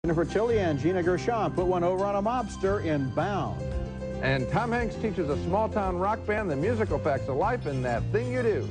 Jennifer Tilly and Gina Gershon put one over on a mobster in Bound. And Tom Hanks teaches a small-town rock band the musical facts of life in That Thing You Do.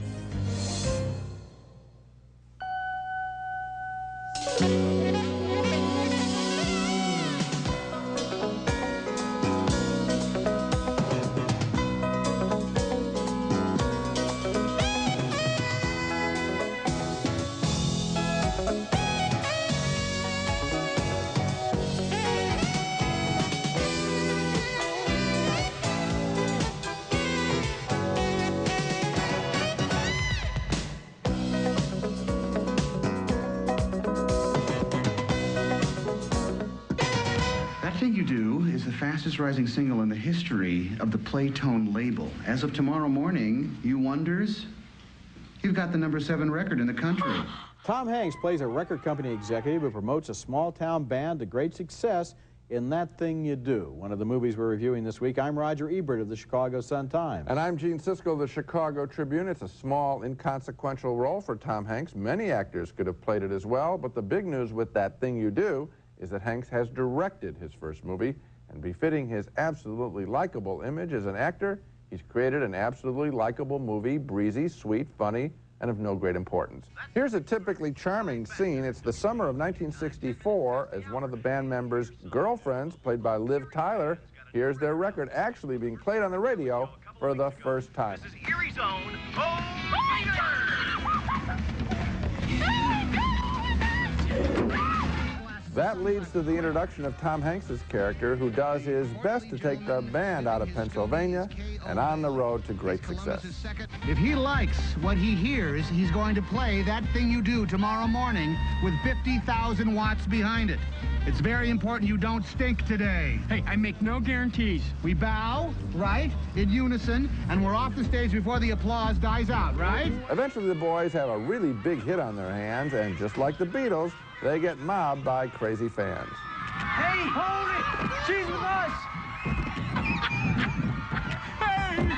That Thing You Do is the fastest rising single in the history of the Playtone label. As of tomorrow morning, you wonders, you've got the #7 record in the country. Tom Hanks plays a record company executive who promotes a small-town band to great success in That Thing You Do, one of the movies we're reviewing this week. I'm Roger Ebert of the Chicago Sun-Times. And I'm Gene Siskel of the Chicago Tribune. It's a small, inconsequential role for Tom Hanks. Many actors could have played it as well, but the big news with That Thing You Do is that Hanks has directed his first movie, and befitting his absolutely likable image as an actor, he's created an absolutely likable movie, breezy, sweet, funny, and of no great importance. Here's a typically charming scene. It's the summer of 1964 as one of the band members' girlfriends, played by Liv Tyler, hears their record actually being played on the radio for the first time. This is Erie's own That leads to the introduction of Tom Hanks's character, who does his best to take the band out of Pennsylvania and on the road to great success. If he likes what he hears, he's going to play That Thing You Do tomorrow morning with 50,000 watts behind it. It's very important you don't stink today. Hey, I make no guarantees. We bow, right, in unison, and we're off the stage before the applause dies out, right? Eventually, the boys have a really big hit on their hands, and just like the Beatles, they get mobbed by crazy fans. Hey, hold it! She's with us! Hey!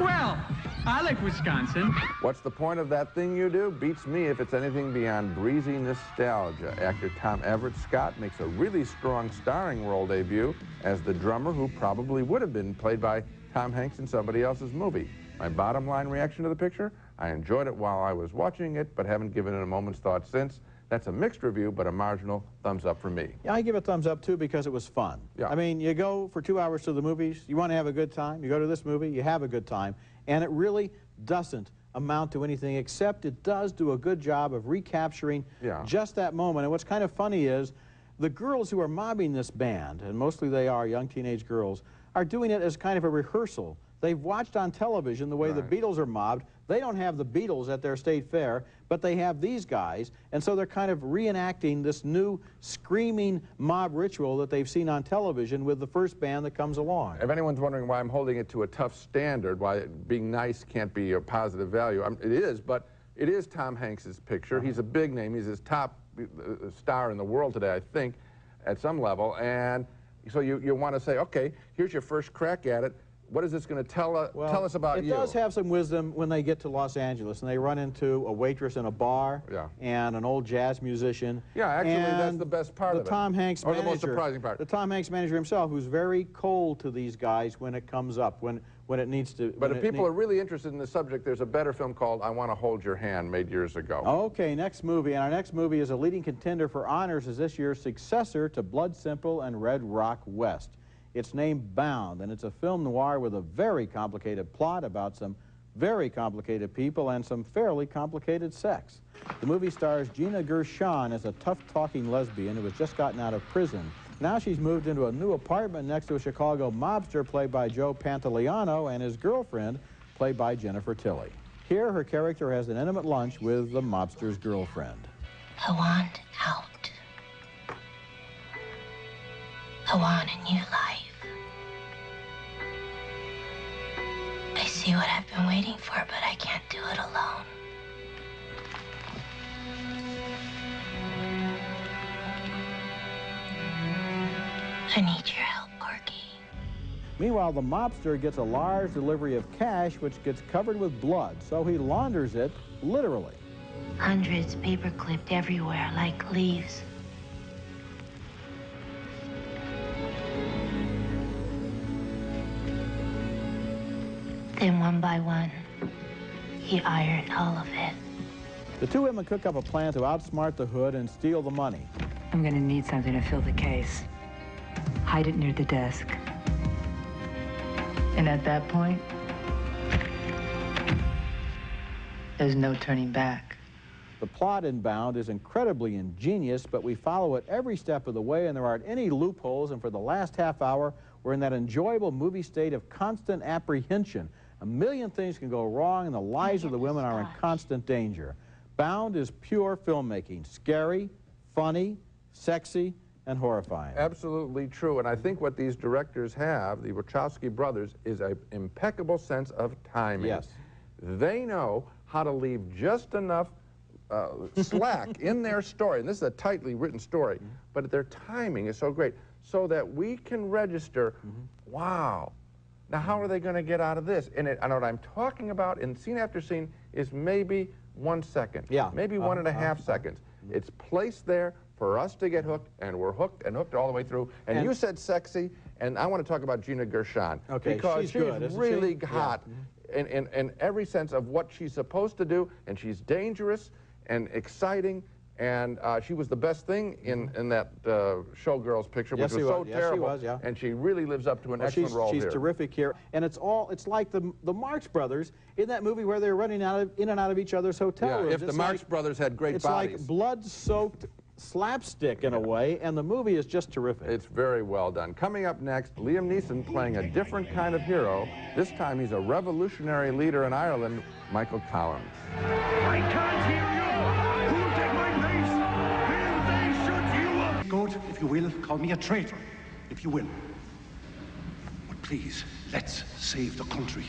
Well, I like Wisconsin. What's the point of That Thing You Do? Beats me if it's anything beyond breezy nostalgia. Actor Tom Everett Scott makes a really strong starring role debut as the drummer who probably would have been played by Tom Hanks in somebody else's movie. My bottom line reaction to the picture? I enjoyed it while I was watching it, but haven't given it a moment's thought since. That's a mixed review, but a marginal thumbs up for me. Yeah, I give it a thumbs up, too, because it was fun. Yeah. I mean, you go for 2 hours to the movies, you want to have a good time, you go to this movie, you have a good time, and it really doesn't amount to anything, except it does do a good job of recapturing just that moment. And what's kind of funny is the girls who are mobbing this band, and mostly they are young teenage girls, are doing it as kind of a rehearsal. They've watched on television the way the Beatles are mobbed. They don't have the Beatles at their state fair, but they have these guys, and so they're kind of reenacting this new screaming mob ritual that they've seen on television with the first band that comes along. If anyone's wondering why I'm holding it to a tough standard, why being nice can't be a positive value, it is, but it is Tom Hanks's picture. He's a big name. He's his top star in the world today, I think, at some level, and so you want to say, okay, here's your first crack at it. What is this going to tell us about you? It does have some wisdom when they get to Los Angeles and they run into a waitress in a bar and an old jazz musician. Yeah, actually, that's the best part of it. The Tom Hanks manager, the most surprising part. The Tom Hanks manager himself, who's very cold to these guys when it comes up, when it needs to. But if people are really interested in the subject, there's a better film called I Want to Hold Your Hand, made years ago. Okay, next movie. And our next movie is a leading contender for honors as this year's successor to Blood Simple and Red Rock West. It's named Bound, and it's a film noir with a very complicated plot about some very complicated people and some fairly complicated sex. The movie stars Gina Gershon as a tough-talking lesbian who has just gotten out of prison. Now she's moved into a new apartment next to a Chicago mobster played by Joe Pantoliano and his girlfriend played by Jennifer Tilly. Here, her character has an intimate lunch with the mobster's girlfriend. I want out. I want a new life. I see what I've been waiting for, but I can't do it alone. I need your help, Corky. Meanwhile, the mobster gets a large delivery of cash which gets covered with blood, so he launders it literally. Hundreds paper-clipped everywhere like leaves. Then one by one, he ironed all of it. The two women cook up a plan to outsmart the hood and steal the money. I'm gonna need something to fill the case. Hide it near the desk. And at that point, there's no turning back. The plot in Bound is incredibly ingenious, but we follow it every step of the way, and there aren't any loopholes, and for the last half hour, we're in that enjoyable movie state of constant apprehension. A million things can go wrong, and the lives of the women are in constant danger. Bound is pure filmmaking, scary, funny, sexy, and horrifying. Absolutely true, and I think what these directors have, the Wachowski brothers, is an impeccable sense of timing. Yes. They know how to leave just enough slack in their story, and this is a tightly written story, but their timing is so great, so that we can register, wow, now how are they going to get out of this? And I know what I'm talking about in scene after scene is maybe 1 second, maybe 1.5 seconds. It's placed there for us to get hooked, and we're hooked and hooked all the way through. And you said sexy, and I want to talk about Gina Gershon. Okay, because she's good, really hot in every sense of what she's supposed to do, and she's dangerous and exciting, and she was the best thing in that Showgirls picture, which was so terrible. Yes, she was, and she really lives up to an excellent role here. She's terrific here, and it's like the Marx Brothers in that movie where they're running in and out of each other's hotel rooms. If the Marx Brothers had great bodies. It's like blood-soaked slapstick in a way, and the movie is just terrific. It's very well done. Coming up next, Liam Neeson playing a different kind of hero. This time he's a revolutionary leader in Ireland, Michael Collins. I can't hear you! Who'll take my place? Will they shut you up? Good, if you will, call me a traitor, if you will. But please, let's save the country.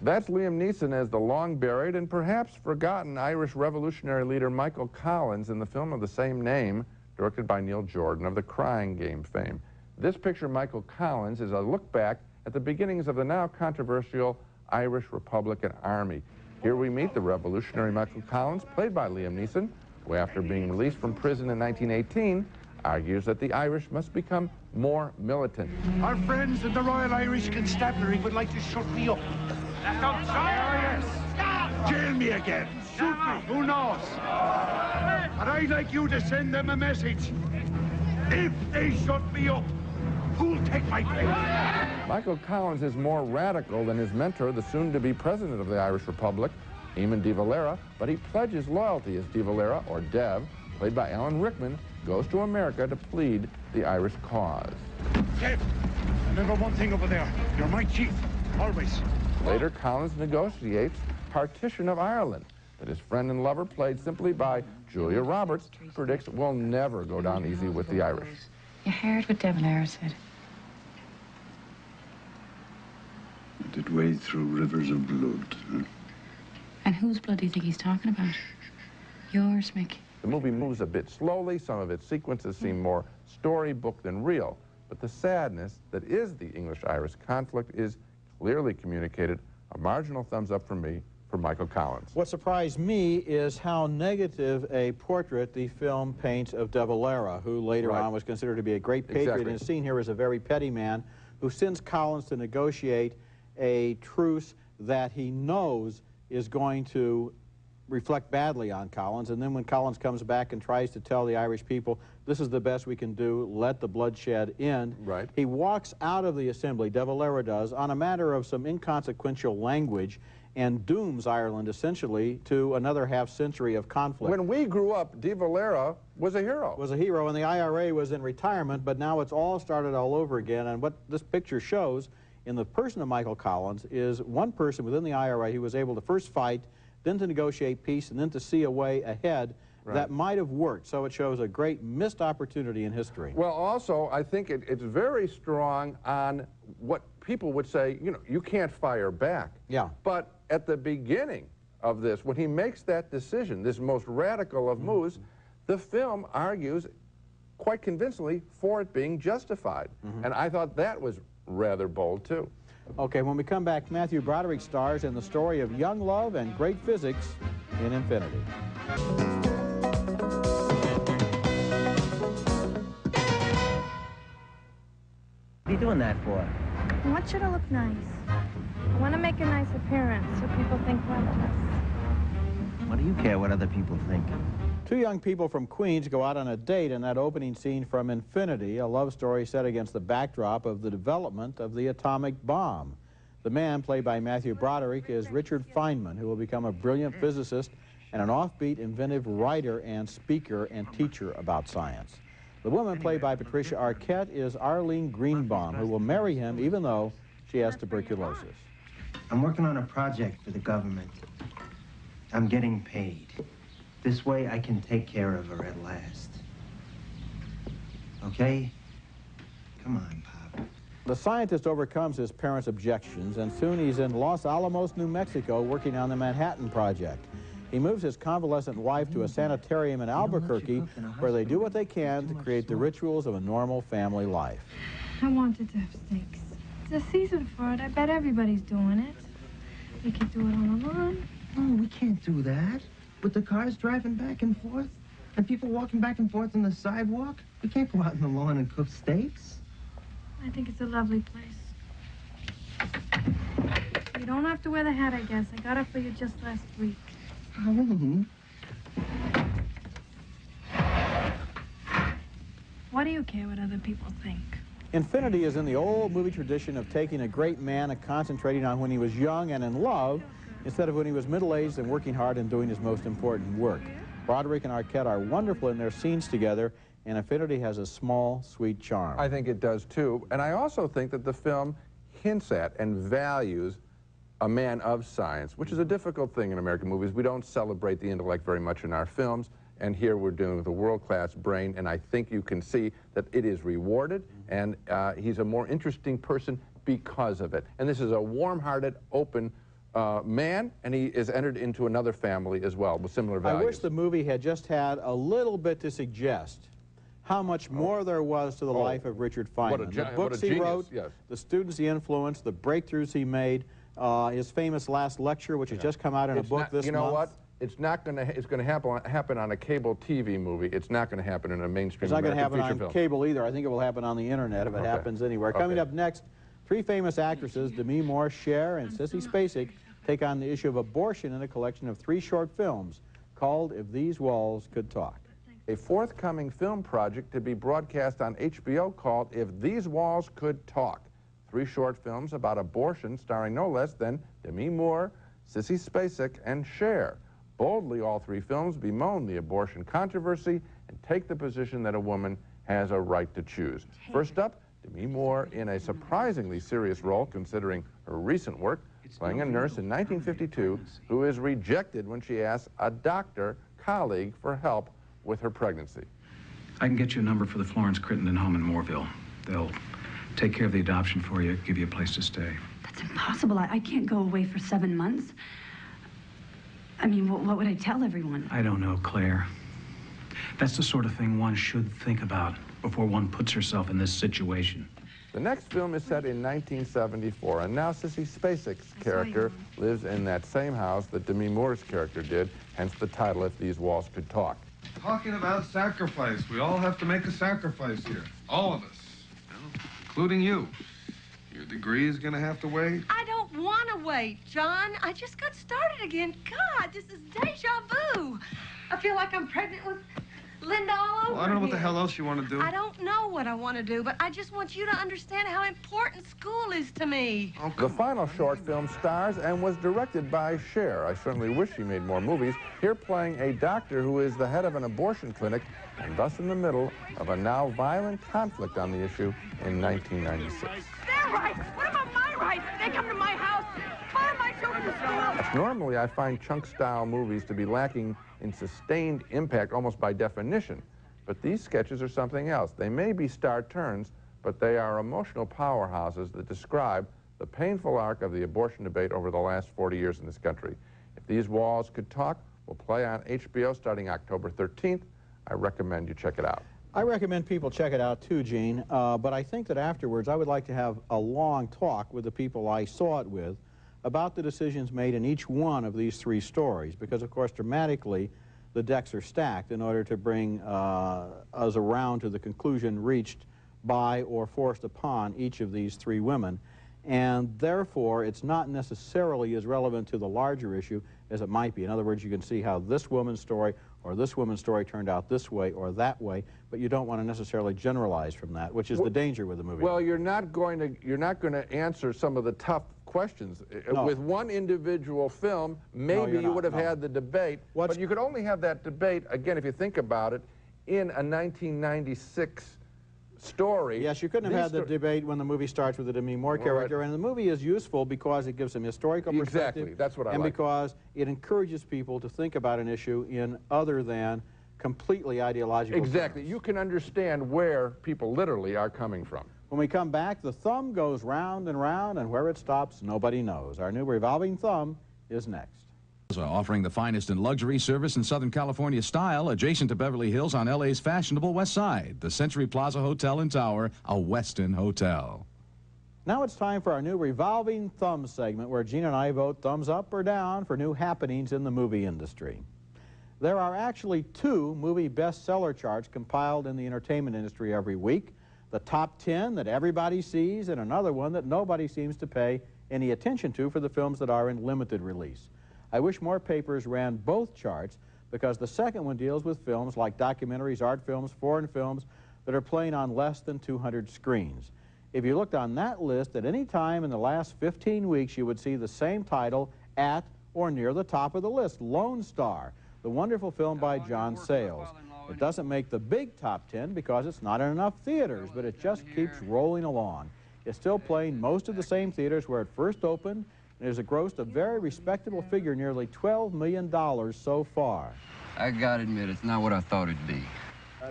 That's Liam Neeson as the long-buried and perhaps forgotten Irish revolutionary leader Michael Collins in the film of the same name, directed by Neil Jordan of the Crying Game fame. This picture, Michael Collins, is a look back at the beginnings of the now controversial Irish Republican Army. Here we meet the revolutionary Michael Collins, played by Liam Neeson, who after being released from prison in 1918, argues that the Irish must become more militant. Our friends in the Royal Irish Constabulary would like to shut me up. Jail me again. Shoot me. Who knows? And I'd like you to send them a message. If they shut me up, who'll take my place? Michael Collins is more radical than his mentor, the soon-to-be president of the Irish Republic, Eamon de Valera, but he pledges loyalty as de Valera, or Dev, played by Alan Rickman, goes to America to plead the Irish cause. Dev, remember one thing over there. You're my chief, always. Later, Collins negotiates partition of Ireland that his friend and lover, played simply by Julia Roberts, predicts will never go down easy with the Irish. You heard what De Valera said. Did wade through rivers of blood. Huh? And whose blood do you think he's talking about? Yours, Mick. The movie moves a bit slowly. Some of its sequences seem more storybook than real. But the sadness that is the English-Irish conflict is clearly communicated. A marginal thumbs up from me for Michael Collins. What surprised me is how negative a portrait the film paints of De Valera, who later on was considered to be a great patriot, and is seen here as a very petty man who sends Collins to negotiate a truce that he knows is going to reflect badly on Collins. And then when Collins comes back and tries to tell the Irish people, this is the best we can do, let the bloodshed end, he walks out of the assembly, De Valera does, on a matter of some inconsequential language, and dooms Ireland essentially to another half-century of conflict. When we grew up, de Valera was a hero. Was a hero, and the IRA was in retirement, but now it's all started all over again. And what this picture shows in the person of Michael Collins is one person within the IRA who was able to first fight, then to negotiate peace, and then to see a way ahead that might have worked. So it shows a great missed opportunity in history. Well, also, I think it's very strong on what people would say, you know, you can't fire back. Yeah. But at the beginning of this, when he makes that decision, this most radical of moves, the film argues quite convincingly for it being justified. And I thought that was rather bold, too. Okay, when we come back, Matthew Broderick stars in the story of young love and great physics in Infinity. What are you doing that for? I want you to look nice. I want to make a nice appearance so people think well of us. What do you care what other people think? Two young people from Queens go out on a date in that opening scene from Infinity, a love story set against the backdrop of the development of the atomic bomb. The man, played by Matthew Broderick, is Richard Feynman, who will become a brilliant physicist and an offbeat, inventive writer and speaker and teacher about science. The woman, played by Patricia Arquette, is Arlene Greenbaum, who will marry him even though she has tuberculosis. I'm working on a project for the government. I'm getting paid. This way I can take care of her at last. Okay? Come on, Pop. The scientist overcomes his parents' objections, and soon he's in Los Alamos, New Mexico, working on the Manhattan Project. He moves his convalescent wife to a sanitarium in Albuquerque, where they do what they can to create the rituals of a normal family life. I wanted to have steaks. It's the season for it. I bet everybody's doing it. We could do it on the lawn. No, we can't do that. With the cars driving back and forth, and people walking back and forth on the sidewalk, we can't go out on the lawn and cook steaks. I think it's a lovely place. You don't have to wear the hat, I guess. I got it for you just last week. Oh. What do you care what other people think? Infinity is in the old movie tradition of taking a great man and concentrating on when he was young and in love, instead of when he was middle-aged and working hard and doing his most important work. Broderick and Arquette are wonderful in their scenes together, and Infinity has a small, sweet charm. I think it does, too. And I also think that the film hints at and values a man of science, which is a difficult thing in American movies. We don't celebrate the intellect very much in our films, and here we're dealing with a world-class brain, and I think you can see that it is rewarded, and he's a more interesting person because of it. And this is a warm-hearted, open man, and he is entered into another family as well with similar values. I wish the movie had just had a little bit to suggest how much more there was to the life of Richard Feynman. The books he wrote, the students he influenced, the breakthroughs he made, his famous last lecture, which has just come out in a book this month. You know what? It's not going to. It's going to happen on a cable TV movie. It's not going to happen in a mainstream. It's not going to happen on film. Cable either. I think it will happen on the internet if it happens anywhere. Coming up next, three famous actresses, Demi Moore, Cher, and Sissy Spacek, take on the issue of abortion in a collection of 3 short films called If These Walls Could Talk. A forthcoming film project to be broadcast on HBO called If These Walls Could Talk. 3 short films about abortion starring no less than Demi Moore, Sissy Spacek, and Cher. Boldly, all 3 films bemoan the abortion controversy and take the position that a woman has a right to choose. First up, Demi Moore in a surprisingly serious role considering her recent work, playing a nurse in 1952 who is rejected when she asks a doctor colleague for help with her pregnancy. I can get you a number for the Florence Crittenden home in Moorville. They'll take care of the adoption for you, give you a place to stay. That's impossible. I can't go away for 7 months. I mean, what would I tell everyone? I don't know, Claire. That's the sort of thing one should think about before one puts herself in this situation. The next film is set in 1974, and now Sissy Spacek's character lives in that same house that Demi Moore's character did, hence the title, If These Walls Could Talk. Talking about sacrifice. We all have to make a sacrifice here. All of us. Including you. Your degree is going to have to wait. I don't want to wait, John. I just got started again. God, this is deja vu. I feel like I'm pregnant with Linda all over Well, I don't know what the here. hell else you want to do. I don't know what I want to do, but I just want you to understand how important school is to me. The final short film stars and was directed by Cher. I certainly wish she made more movies. Here playing a doctor who is the head of an abortion clinic and thus in the middle of a now violent conflict on the issue in 1996. Their rights. What about my rights? They come to my house. Fire my children to school. Normally, I find chunk-style movies to be lacking in sustained impact almost by definition. But these sketches are something else. They may be star turns, but they are emotional powerhouses that describe the painful arc of the abortion debate over the last 40 years in this country. If These Walls Could Talk will play on HBO starting October 13th. I recommend you check it out. I recommend people check it out too, Gene, but I think that afterwards I would like to have a long talk with the people I saw it with about the decisions made in each one of these three stories, because of course dramatically the decks are stacked in order to bring us around to the conclusion reached by or forced upon each of these three women, and therefore it's not necessarily as relevant to the larger issue as it might be. In other words, you can see how this woman's story or this woman's story turned out this way or that way, but you don't want to necessarily generalize from that, which is the danger with the movie. Well, you're not going to answer some of the tough questions. No. With one individual film, maybe you would have had the debate, but you could only have that debate, again, if you think about it, in a 1996 story. Yes, you couldn't have had the debate when the movie starts with a Demi Moore character, and the movie is useful because it gives some historical perspective. Exactly, that's what I like. And because it encourages people to think about an issue in other than completely ideological Exactly, terms. you can understand where people literally are coming from. When we come back, the thumb goes round, and where it stops, nobody knows. Our new revolving thumb is next. Offering the finest in luxury service in Southern California style, adjacent to Beverly Hills on LA's fashionable West Side. The Century Plaza Hotel and Tower, a Westin hotel. Now it's time for our new revolving thumb segment, where Gene and I vote thumbs up or down for new happenings in the movie industry. There are actually two movie bestseller charts compiled in the entertainment industry every week. The top 10 that everybody sees, and another one that nobody seems to pay any attention to for the films that are in limited release. I wish more papers ran both charts, because the second one deals with films like documentaries, art films, foreign films that are playing on less than 200 screens. If you looked on that list at any time in the last 15 weeks, you would see the same title at or near the top of the list, Lone Star, the wonderful film by John Sayles. It doesn't make the big top 10 because it's not in enough theaters, but it just keeps rolling along. It's still playing most of the same theaters where it first opened, and it has grossed a very respectable figure, nearly $12 million so far. I gotta admit, it's not what I thought it'd be.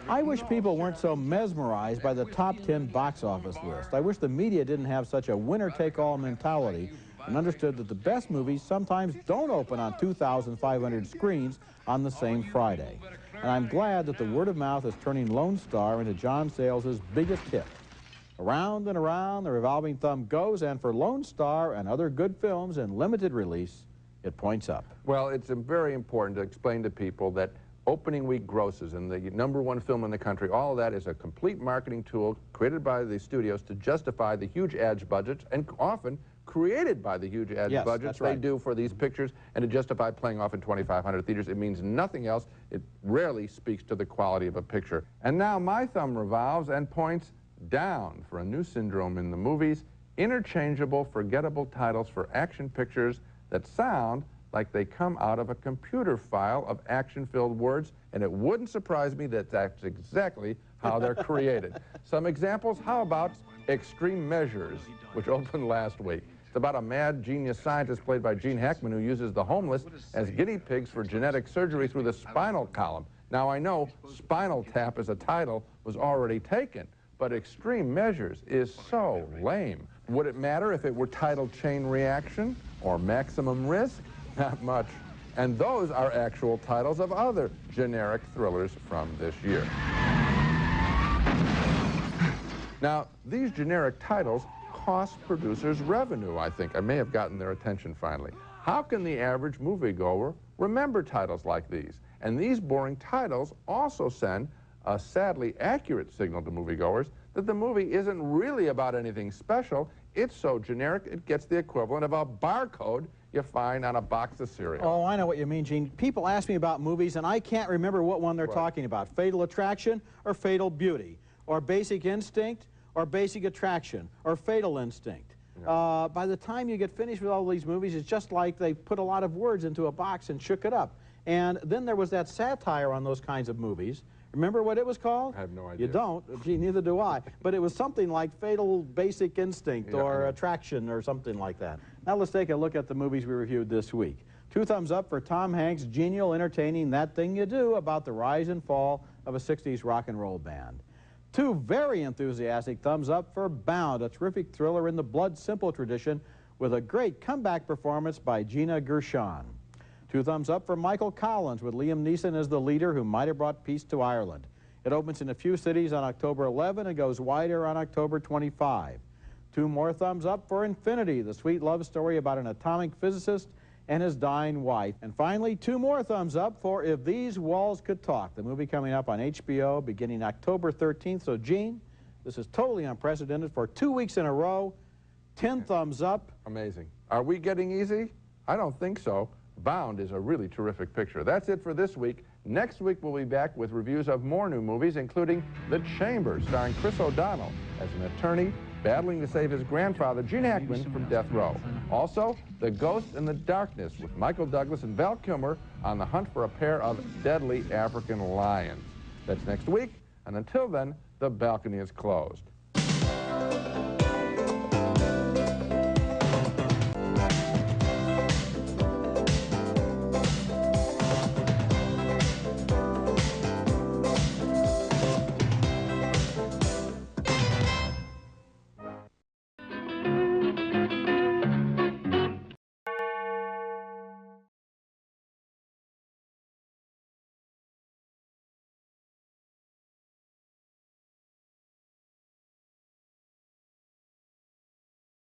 I wish people weren't so mesmerized by the top 10 box office list. I wish the media didn't have such a winner-take-all mentality and understood that the best movies sometimes don't open on 2,500 screens on the same Friday. And I'm glad that the word of mouth is turning Lone Star into John Sayles' biggest hit. Around and around the revolving thumb goes, and for Lone Star and other good films in limited release, it points up. Well, it's very important to explain to people that opening week grosses and the #1 film in the country, all of that is a complete marketing tool created by the studios to justify the huge ad budgets, and often created by the huge ad budgets they do for these pictures, and to justify playing off in 2,500 theaters. It means nothing else. It rarely speaks to the quality of a picture. And now my thumb revolves and points down for a new syndrome in the movies: interchangeable, forgettable titles for action pictures that sound like they come out of a computer file of action-filled words, and it wouldn't surprise me that that's exactly how they're created. Some examples: how about Extreme Measures, which opened last week? It's about a mad genius scientist played by Gene Hackman who uses the homeless as guinea pigs for genetic surgery through the spinal column. Now, I know Spinal Tap as a title was already taken, but Extreme Measures is so lame. Would it matter if it were titled Chain Reaction or Maximum Risk? Not much. And those are actual titles of other generic thrillers from this year. Now, these generic titles cost producers revenue, I think. I may have gotten their attention finally. How can the average moviegoer remember titles like these? And these boring titles also send a sadly accurate signal to moviegoers that the movie isn't really about anything special. It's so generic, it gets the equivalent of a barcode you find on a box of cereal. Oh, I know what you mean, Gene. People ask me about movies, and I can't remember what one they're talking about. Fatal Attraction or Fatal Beauty, or Basic Instinct or Basic Attraction, or Fatal Instinct. Yeah. By the time you get finished with all these movies, it's just like they put a lot of words into a box and shook it up. And then there was that satire on those kinds of movies. Remember what it was called? I have no idea. You don't? Gee, neither do I. But it was something like Fatal Basic Instinct or Attraction or something like that. Now let's take a look at the movies we reviewed this week. 2 thumbs up for Tom Hanks' genial, entertaining That Thing You Do about the rise and fall of a 60s rock and roll band. 2 very enthusiastic thumbs up for Bound, a terrific thriller in the Blood Simple tradition with a great comeback performance by Gina Gershon. 2 thumbs up for Michael Collins with Liam Neeson as the leader who might have brought peace to Ireland. It opens in a few cities on October 11 and goes wider on October 25. 2 more thumbs up for Infinity, the sweet love story about an atomic physicist and his dying wife. And finally, 2 more thumbs up for If These Walls Could Talk, the movie coming up on HBO beginning October 13th. So, Gene, this is totally unprecedented. For 2 weeks in a row, 10 thumbs up. Amazing. Are we getting easy? I don't think so. Bound is a really terrific picture. That's it for this week. Next week, we'll be back with reviews of more new movies, including The Chamber, starring Chris O'Donnell as an attorney battling to save his grandfather, Gene Hackman, from death row. Also, The Ghost in the Darkness with Michael Douglas and Val Kilmer on the hunt for a pair of deadly African lions. That's next week, and until then, the balcony is closed.